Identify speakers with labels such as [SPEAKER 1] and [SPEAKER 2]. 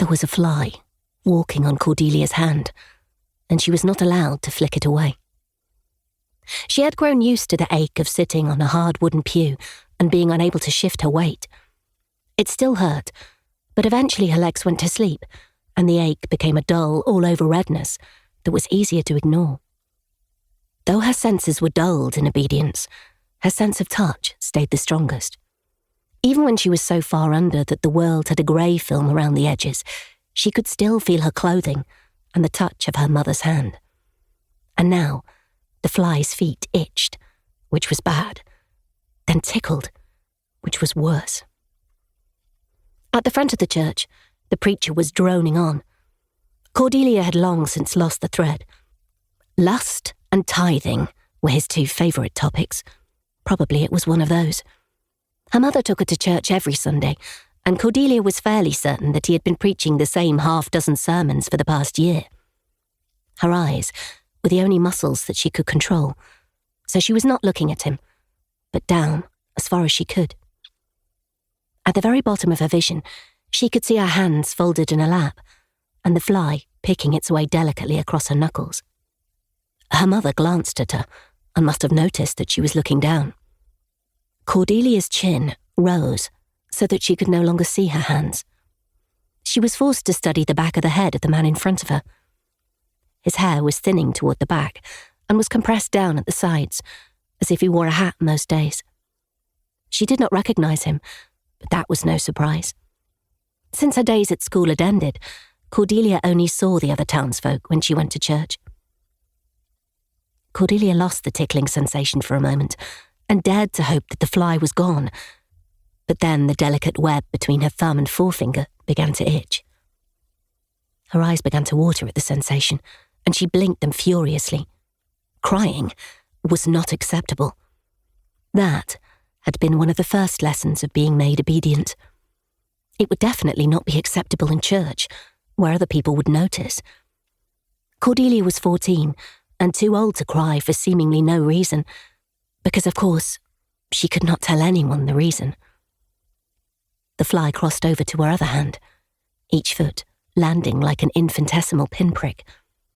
[SPEAKER 1] There was a fly walking on Cordelia's hand, and she was not allowed to flick it away. She had grown used to the ache of sitting on a hard wooden pew and being unable to shift her weight. It still hurt, but eventually her legs went to sleep, and the ache became a dull, all-over redness that was easier to ignore. Though her senses were dulled in obedience, her sense of touch stayed the strongest. Even when she was so far under that the world had a grey film around the edges, she could still feel her clothing and the touch of her mother's hand. And now, the fly's feet itched, which was bad, then tickled, which was worse. At the front of the church, the preacher was droning on. Cordelia had long since lost the thread. Lust and tithing were his two favourite topics. Probably it was one of those. Her mother took her to church every Sunday, and Cordelia was fairly certain that he had been preaching the same half-dozen sermons for the past year. Her eyes were the only muscles that she could control, so she was not looking at him, but down as far as she could. At the very bottom of her vision, she could see her hands folded in her lap, and the fly picking its way delicately across her knuckles. Her mother glanced at her and must have noticed that she was looking down. Cordelia's chin rose so that she could no longer see her hands. She was forced to study the back of the head of the man in front of her. His hair was thinning toward the back and was compressed down at the sides, as if he wore a hat most days. She did not recognize him, but that was no surprise. Since her days at school had ended, Cordelia only saw the other townsfolk when she went to church. Cordelia lost the tickling sensation for a moment and dared to hope that the fly was gone, but then the delicate web between her thumb and forefinger began to itch. Her eyes began to water at the sensation, and she blinked them furiously. Crying was not acceptable. That had been one of the first lessons of being made obedient. It would definitely not be acceptable in church, where other people would notice. Cordelia was 14 and too old to cry for seemingly no reason, because of course, she could not tell anyone the reason. The fly crossed over to her other hand, each foot landing like an infinitesimal pinprick.